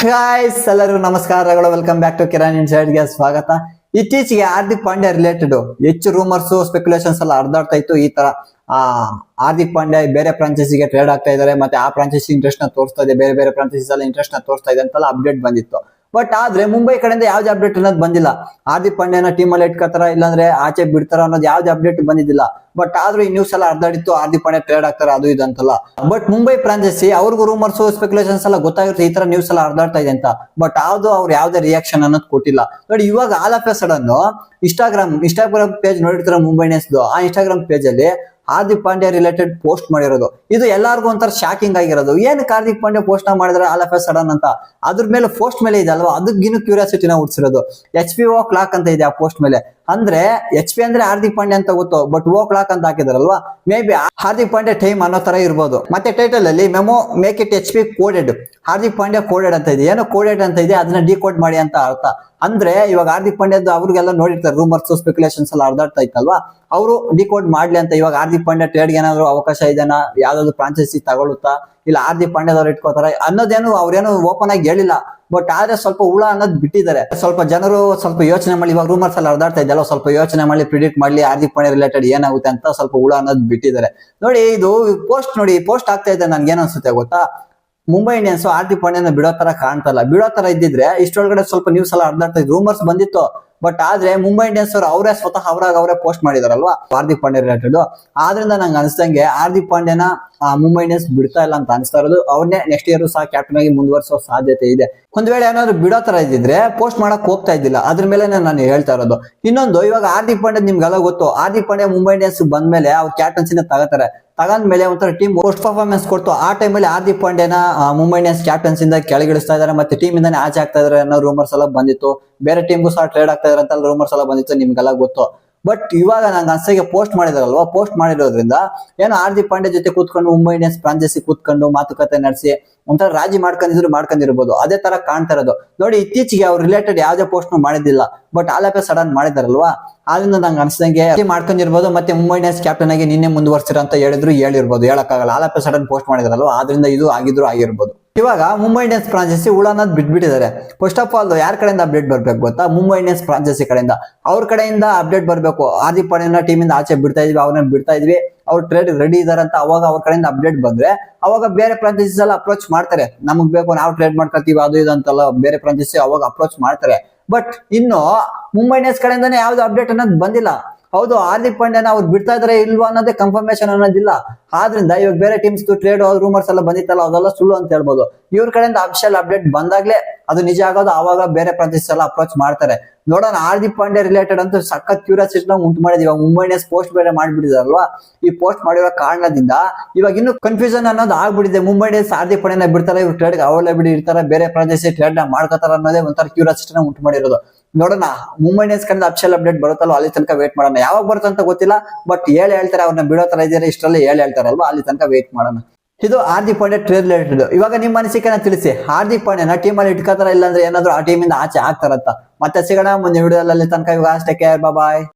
Guys ಎಲ್ಲರಿಗೂ ನಮಸ್ಕಾರಗಳು. Welcome back to Chiron ಇನ್ಸೈಡ್ಗೆ ಸ್ವಾಗತ. ಇತ್ತೀಚೆಗೆ ಹಾರ್ದಿಕ್ ಪಾಂಡ್ಯ ರಿಲೇಟೆಡ್ ಹೆಚ್ಚು ರೂಮರ್ಸ್ ಸ್ಪೆಕ್ಯುಲೇಷನ್ಸ್ ಎಲ್ಲ ಹರಿದಾಡ್ತಾ ಇತ್ತು. ಈ ತರ ಹಾರ್ದಿಕ್ ಪಾಂಡ್ಯ ಬೇರೆ ಫ್ರಾಂಚೈಸಿಗೆ ಟ್ರೇಡ್ ಆಗ್ತಾ ಇದಾರೆ, ಮತ್ತೆ ಆ ಫ್ರಾಂಚೈಸಿ ಇಂಟ್ರೆಸ್ಟ್ ನ ತೋರಿಸ್ತಾ ಇದೆ, ಬೇರೆ ಬೇರೆ ಫ್ರಾಂಚೈಸೀಸ್ ಎಲ್ಲ ಇಂಟ್ರೆಸ್ಟ್ ನ ತೋರಿಸ್ತಾ ಇದೆ ಅಂತೆಲ್ಲ ಅಪ್ಡೇಟ್ ಬಂದಿತ್ತು. ಬಟ್ ಆದ್ರೆ ಮುಂಬೈ ಕಡೆಯಿಂದ ಯಾವ್ದು ಅಪ್ಡೇಟ್ ಅನ್ನೋದು ಬಂದಿಲ್ಲ. ಹಾರ್ದಿಕ್ ಪಾಂಡ್ಯನ ಟೀಮ್ ಅಲ್ಲಿ ಇಟ್ಕೋತಾರ ಇಲ್ಲಾಂದ್ರೆ ಆಚೆ ಬಿಡ್ತಾರ ಅನ್ನೋದು ಯಾವ್ದು ಅಪ್ಡೇಟ್ ಬಂದಿದ್ದಿಲ್ಲ. ಬಟ್ ಆದ್ರೂ ಈ ನ್ಯೂಸ್ ಎಲ್ಲ ಹರಿದಾಡಿತ್ತು, ಹಾರ್ದಿಕ್ ಪಾಂಡ್ಯ ಟ್ರೇಡ್ ಆಗ್ತಾರೆ ಅದು ಇದು ಅಂತಲ್ಲ. ಬಟ್ ಮುಂಬೈ ಫ್ರಾಂಚೈಸಿ ಅವ್ರಿಗೂ ರೂಮರ್ಸ್ ಸ್ಪೆಕ್ಯುಲೇಷನ್ಸ್ ಎಲ್ಲ ಗೊತ್ತಾಗಿರುತ್ತೆ ಈ ತರ ನ್ಯೂಸ್ ಎಲ್ಲ ಹರಿದಾಡ್ತಾ ಇದೆ ಅಂತ. ಬಟ್ ಅವ್ರು ಯಾವ್ದೇ ರಿಯಾಕ್ಷನ್ ಅನ್ನೋದು ಕೊಟ್ಟಿಲ್ಲ. ನೋಡಿ ಇವಾಗ all of a sudden Instagram page ನೋಡಿರ್ತಾರೆ ಮುಂಬೈ ಇಂಡಿಯನ್ಸ್, ಆ ಇನ್ಸ್ಟಾಗ್ರಾಮ್ ಪೇಜ್ ಅಲ್ಲಿ ಹಾರ್ದಿಕ್ ಪಾಂಡ್ಯ ರಿಲೇಟೆಡ್ ಪೋಸ್ಟ್ ಮಾಡಿರೋದು. ಇದು ಎಲ್ಲಾರ್ಗು ಒಂಥರ ಶಾಕಿಂಗ್ ಆಗಿರೋದು. ಏನಕ್ಕೆ ಹಾರ್ದಿಕ್ ಪಾಂಡ್ಯ ಪೋಸ್ಟ್ ನ ಮಾಡಿದ್ರೆ ಆಲ್ ಆಫ್ ಎ ಸಡನ್ ಅಂತ. ಅದ್ರ ಮೇಲೆ ಪೋಸ್ಟ್ ಮೇಲೆ ಇದೆ ಅಲ್ವಾ, ಅದಕ್ಕಿನ್ನು ಕ್ಯೂರಿಯಾಸಿಟಿನ ಹುಡ್ಸಿರೋದು. HBO ಕ್ಲಾಕ್ ಅಂತ ಇದೆ ಆ ಪೋಸ್ಟ್ ಮೇಲೆ. ಅಂದ್ರೆ HP ಅಂದ್ರೆ ಹಾರ್ದಿಕ್ ಪಾಂಡ್ಯ ಅಂತ ಗೊತ್ತು, ಬಟ್ ಕ್ಲಾಕ್ ಅಂತ ಹಾಕಿದಾರಲ್ವಾ, maybe Hardik Pandya time ಅನ್ನೋ ತರ ಇರ್ಬೋದು. ಮತ್ತೆ ಟೈಟಲ್ ಅಲ್ಲಿ memo make it HP coded, Hardik Pandya coded ಅಂತ ಇದೆ. ಏನೋ ಕೋಡೆಡ್ ಅಂತ ಇದೆ, ಅದನ್ನ ಡಿಕೋಡ್ ಮಾಡಿ ಅಂತ ಅರ್ಥ. ಅಂದ್ರೆ ಇವಾಗ ಹಾರ್ದಿಕ್ ಪಾಂಡ್ಯದ್ದು ಅವ್ರಿಗೆಲ್ಲ ನೋಡಿರ್ತಾರೆ, ರೂಮರ್ಸ್ ಸ್ಪೆಕ್ಯುಲೇಷನ್ಸ್ ಎಲ್ಲ ಹರಿದಾಡ್ತಾ ಇತ್ತಲ್ವಾ, ಅವರು ಡಿಕೋಡ್ ಮಾಡ್ಲಿ ಅಂತ. ಇವಾಗ ಹಾರ್ದಿಕ್ ಪಾಂಡ್ಯ ಟ್ರೇಡ್ಗೆ ಏನಾದ್ರು ಅವಕಾಶ ಇದೆನಾ, ಯಾವ್ದಾದ್ರು ಫ್ರಾಂಚೈಸಿ ತಗೊಳುತ್ತಾ, ಇಲ್ಲ ಹಾರ್ದಿಕ್ ಪಾಂಡ್ಯದವ್ರು ಇಟ್ಕೋತಾರ ಅನ್ನೋದೇನು ಅವ್ರೇನು ಓಪನ್ ಆಗಿ ಹೇಳಿಲ್ಲ. ಬಟ್ ಆದ್ರೆ ಸ್ವಲ್ಪ ಹುಳ ಅನ್ನೋದು ಬಿಟ್ಟಿದ್ದಾರೆ. ಸ್ವಲ್ಪ ಜನರು ಸ್ವಲ್ಪ ಯೋಚನೆ ಮಾಡಿ, ಇವಾಗ ರೂಮರ್ಸ್ ಎಲ್ಲ ಹರಿದಾಡ್ತಾ ಇದೆಯಲ್ಲ, ಸ್ವಲ್ಪ ಯೋಚನೆ ಮಾಡಿ ಪ್ರಿಡಿಕ್ಟ್ ಮಾಡ್ಲಿ ಹಾರ್ದಿಕ್ ಪಾಂಡ್ಯ ರಿಲೇಟೆಡ್ ಏನಾಗುತ್ತೆ ಅಂತ ಸ್ವಲ್ಪ ಹುಳ ಅನ್ನೋದು ಬಿಟ್ಟಿದ್ದಾರೆ. ನೋಡಿ ಇದು ಪೋಸ್ಟ್ ಆಗ್ತಾ ಇದೆ. ನನ್ಗೆ ಏನ್ ಅನ್ಸುತ್ತೆ ಗೊತ್ತಾ, ಮುಂಬೈ ಇಂಡಿಯನ್ಸ್ ಹಾರ್ದಿಕ್ ಪಾಂಡ್ಯನ ಬಿಡೋ ತರ ಕಾಣ್ತಲ್ಲ. ಬಿಡೋ ತರ ಇದ್ದಿದ್ರೆ ಇಷ್ಟೊಳಗಡೆ ಸ್ವಲ್ಪ ನ್ಯೂಸ್ ಎಲ್ಲ ಹರಿದಾಡ್ತಾ ಇದ್ರು, ರೂಮರ್ಸ್ ಬಂದಿತ್ತು. ಬಟ್ ಆದ್ರೆ ಮುಂಬೈ ಇಂಡಿಯನ್ಸ್ ಅವರು ಅವರೇ ಸ್ವತಃ ಅವರೇ ಪೋಸ್ಟ್ ಮಾಡಿದಾರಲ್ವಾ ಹಾರ್ದಿಕ್ ಪಾಂಡ್ಯ ರಿಲೇಟೆಡ್. ಆದ್ರಿಂದ ನಂಗೆ ಅನಿಸ್ತಂಗೆ ಹಾರ್ದಿಕ್ ಪಾಂಡ್ಯನ ಮುಂಬೈ ಇಂಡಿಯನ್ಸ್ ಬಿಡ್ತಾ ಇಲ್ಲ ಅಂತ ಅನಿಸ್ತಾ ಇರೋದು. ಅವ್ರನ್ನೇ ನೆಕ್ಸ್ಟ್ ಇಯರ್ ಸಹ ಕ್ಯಾಪ್ಟನ್ ಆಗಿ ಮುಂದುವರಿಸೋ ಸಾಧ್ಯತೆ ಇದೆ. ಒಂದ್ ವೇಳೆ ಏನಾದ್ರು ಬಿಡೋ ತರ ಇದ್ದಿದ್ರೆ ಪೋಸ್ಟ್ ಮಾಡಕ್ ಹೋಗ್ತಾ ಇದ್ದಿಲ್ಲ. ಅದ್ರ ಮೇಲೆ ನಾನು ಹೇಳ್ತಾ ಇರೋದು. ಇನ್ನೊಂದು, ಇವಾಗ ಹಾರ್ದಿಕ್ ಪಾಂಡ್ಯ ನಿಮ್ಗೆಲ್ಲ ಗೊತ್ತು, ಹಾರ್ದಿಕ್ ಪಾಂಡ್ಯ ಮುಂಬೈ ಇಂಡಿಯನ್ಸ್ ಬಂದ್ಮೇಲೆ ಅವ್ರ ಕ್ಯಾಪ್ಟನ್ಸಿನ ತಗಂದ್ಮೇಲೆ ಒಂಥರ ಟೀಮ್ ಪೋಸ್ಟ್ ಪರ್ಫಾರ್ಮೆನ್ಸ್ ಕೊಡ್ತು. ಆ ಟೈಮಲ್ಲಿ ಹಾರ್ದಿಕ್ ಪಾಂಡ್ಯನ ಮುಂಬೈ ಇಂಡಿಯನ್ಸ್ ಕ್ಯಾಪ್ಟನ್ಸ್ ಇಂದ ಕೆಳಗಿಳಿಸ್ತಾ ಇದಾರೆ, ಮತ್ತೆ ಟೀಮ್ ಇಂದಾನೆ ಆಚೆ ಆಗ್ತಾ ಇದಾರೆ ಅನ್ನೋ ರೂಮರ್ಸ್ ಎಲ್ಲ ಬಂದಿತ್ತು. ಬೇರೆ ಟೀಮ್ಗೂ ಸಹ ಟ್ರೇಡ್ ಆಗ್ತಾ ಇದಾರೆ ಅಂತ ರೂಮರ್ಸ್ ಎಲ್ಲ ಬಂದಿತ್ತು, ನಿಮ್ಗೆಲ್ಲ ಗೊತ್ತು. ಬಟ್ ಇವಾಗ ನಂಗೆ ಅನ್ಸಿಗೆ ಪೋಸ್ಟ್ ಮಾಡಿದಾರಲ್ವಾ, ಪೋಸ್ಟ್ ಮಾಡಿರೋದ್ರಿಂದ ಏನೋ ಹಾರ್ದಿಕ್ ಪಾಂಡ್ಯ ಜೊತೆ ಕೂತ್ಕೊಂಡು ಮುಂಬೈ ಇಂಡಿಯನ್ಸ್ ಫ್ರಾಂಚೈಸಿ ಕೂತ್ಕೊಂಡು ಮಾತುಕತೆ ನಡೆಸಿ ಒಂಥರ ರಾಜಿ ಮಾಡ್ಕೊಂಡಿರ್ಬೋದು. ಅದೇ ತರ ಕಾಣ್ತಾ ಇರೋದು. ನೋಡಿ ಇತ್ತೀಚೆಗೆ ಅವ್ರ ರಿಲೇಟೆಡ್ ಯಾವ್ದೇ ಪೋಸ್ಟ್ ಮಾಡಿದ್ದಿಲ್ಲ, but all of a sudden ಮಾಡಿದಾರಲ್ವಾ, ಆದ್ರಿಂದ ನಂಗೆ ಅನ್ಸಂಗೆ ಮಾಡ್ಕೊಂಡಿರ್ಬೋದು. ಮತ್ತೆ ಮುಂಬೈ ಇಂಡಿಯನ್ಸ್ ಕ್ಯಾಪ್ಟನ್ ಆಗಿ ನಿನ್ನೆ ಮುಂದುವರ್ಸಿರ ಅಂತ ಹೇಳಿರ್ಬೋದು, ಹೇಳಕ್ಕಾಗಲ್ಲ. All of a sudden post ಮಾಡಿದಾರಲ್ವಾ, ಆದ್ರಿಂದ ಇದು ಆಗಿರ್ಬೋದು. ಇವಾಗ ಮುಂಬೈ ಇಂಡಿಯನ್ಸ್ ಫ್ರಾಂಚೈಸಿ ಉಳಾನದ್ ಬಿಟ್ಬಿಟ್ಟಿದ್ದಾರೆ. ಫಸ್ಟ್ ಆಫ್ ಆಲ್ ಯಾರ ಕಡೆಯಿಂದ ಅಪ್ಡೇಟ್ ಬರ್ಬೇಕು ಗೊತ್ತಾ, ಮುಂಬೈ ಇಂಡಿಯನ್ಸ್ ಫ್ರಾಂಚೈಸಿ ಕಡೆಯಿಂದ. ಅವ್ರ ಕಡೆಯಿಂದ ಅಪ್ಡೇಟ್ ಬರ್ಬೇಕು. ಹಾರ್ದಿಕ್ ಪಾಂಡ್ಯನ ಟೀಮ್ ಇಂದ ಆಚೆ ಬಿಡ್ತಾ ಇದ್ವಿ, ಅವ್ರು ಟ್ರೇಡ್ ರೆಡಿ ಇದಾರೆ ಅಂತ ಅವಾಗ ಅವ್ರ ಕಡೆಯಿಂದ ಅಪ್ಡೇಟ್ ಬಂದ್ರೆ ಅವಾಗ ಬೇರೆ ಫ್ರಾಂಚೈಸೀಸ್ ಎಲ್ಲ ಅಪ್ರೋಚ್ ಮಾಡ್ತಾರೆ. ನಮಗ್ ಬೇಕು, ನಾವು ಟ್ರೇಡ್ ಮಾಡ್ಕೊಳ್ತೀವಿ, ಅದು ಇದು ಅಂತೆಲ್ಲ ಬೇರೆ ಫ್ರಾಂಚೈಸಿ ಅವಾಗ ಅಪ್ರೋಚ್ ಮಾಡ್ತಾರೆ. ಬಟ್ ಇನ್ನು ಮುಂಬೈ ಇಂಡಿಯನ್ಸ್ ಕಡೆಯಿಂದಾನೇ ಯಾವ್ದು ಅಪ್ಡೇಟ್ ಅನ್ನೋದು ಬಂದಿಲ್ಲ. ಹೌದು, ಹಾರ್ದಿಕ್ ಪಾಂಡ್ಯನ ಅವ್ರು ಬಿಡ್ತಾ ಇದಾರೆ ಇಲ್ವಾ ಅನ್ನೋದೇ ಕನ್ಫರ್ಮೇಶನ್ ಅನ್ನೋದಿಲ್ಲ. ಆದ್ರಿಂದ ಇವಾಗ ಬೇರೆ ಟೀಮ್ಸ್ ಟ್ರೇಡ್ ರೂಮರ್ಸ್ ಎಲ್ಲ ಬಂದಿತ್ತಲ್ಲ, ಅದೆಲ್ಲ ಸುಳ್ಳು ಅಂತ ಹೇಳ್ಬೋದು. ಇವ್ರ ಕಡೆಯಿಂದ ಅಫಿಷಿಯಲ್ ಅಪ್ಡೇಟ್ ಬಂದಾಗ್ಲೇ ಅದು ನಿಜ ಆಗೋದು. ಆವಾಗ ಬೇರೆ ಫ್ರಾಂಚೈಸೀಸ್ ಎಲ್ಲ ಅಪ್ರೋಚ್ ಮಾಡ್ತಾರೆ. ನೋಡೋಣ, ಹಾರ್ದಿಕ್ ಪಾಂಡ್ಯ ರಿಲೇಟೆಡ್ ಅಂತೂ ಸಖತ್ ಕ್ಯೂರಿಯಾಸಿಟಿ ಉಂಟು ಮಾಡಿದ್ವಿ. ಇವಾಗ ಮುಂಬೈ ಇಂಡಿಯನ್ಸ್ ಪೋಸ್ಟ್ ಬೇರೆ ಮಾಡ್ಬಿಟ್ಟಿದಾರಲ್ವಾ, ಈ ಪೋಸ್ಟ್ ಮಾಡಿರೋ ಕಾರಣದಿಂದ ಇವಾಗ ಇನ್ನು ಕನ್ಫ್ಯೂಷನ್ ಅನ್ನೋದು ಆಗ್ಬಿಟ್ಟಿದೆ. ಮುಂಬೈ ಇಂಡಿಯನ್ಸ್ ಹಾರ್ದಿಕ್ ಪಾಂಡ್ಯನ ಬಿಡ್ತಾರೆ, ಇವ್ರು ಟ್ರೇಡ್ ಅವೈಲೇಬಲ್ ಇರ್ತಾರೆ, ಬೇರೆ ಫ್ರಾಂಚೈಸಿ ಟ್ರೇಡ್ ನ ಮಾಡ್ಕೋತಾರ ಅನ್ನೋದೇ ಒಂಥರ ಕ್ಯೂರಿಯಾಸಿಟಿನ ಉಂಟು ಮಾಡಿರೋದು. ನೋಡೋಣ, ಮುಂಬೈ ಇಂಡಿಯನ್ಸ್ ಕಡೆಯಿಂದ ಅಫಿಷಿಯಲ್ ಅಪ್ಡೇಟ್ ಬರುತ್ತಲ್ವ, ಅಲ್ಲಿ ತನಕ ವೇಟ್ ಮಾಡೋಣ. ಯಾವಾಗ ಬರುತ್ತೆ ಅಂತ ಗೊತ್ತಿಲ್ಲ, ಬಟ್ ಹೇಳ್ತಾರೆ ಅವ್ರನ್ನ ಬಿಡೋ ತರ ಇದ್ದಾರೆ, ಇಷ್ಟರಲ್ಲಿ ಹೇಳ್ತಾರಲ್ವಾ, ಅಲ್ಲಿ ತನಕ ವೇಟ್ ಮಾಡೋಣ. ಇದು ಹಾರ್ದಿಕ್ ಪಾಂಡ್ಯ ಟ್ರೇಡ್ ರಿಲೇಟೆಡ್. ಇವಾಗ ನಿಮ್ಮ ಅನಿಸಿಕೆನ ತಿಳಿಸಿ, ಹಾರ್ದಿಕ್ ಪಾಂಡ್ಯನ ಟೀಮ್ ಅಲ್ಲಿ ಇಟ್ಕೋತಾರ, ಇಲ್ಲಾಂದ್ರೆ ಏನಾದ್ರು ಆ ಟೀಮ್ ಇಂದ ಆಚೆ ಆಗ್ತಾರಂತ. ಮತ್ತೆ ಸಿಗೋಣ ಮುಂದಿನ ವಿಡಿಯೋದಲ್ಲಿ. ತನಕ ಇವಾಗ ಅಷ್ಟೇ, ಕೇರ್, ಬಾಯ್.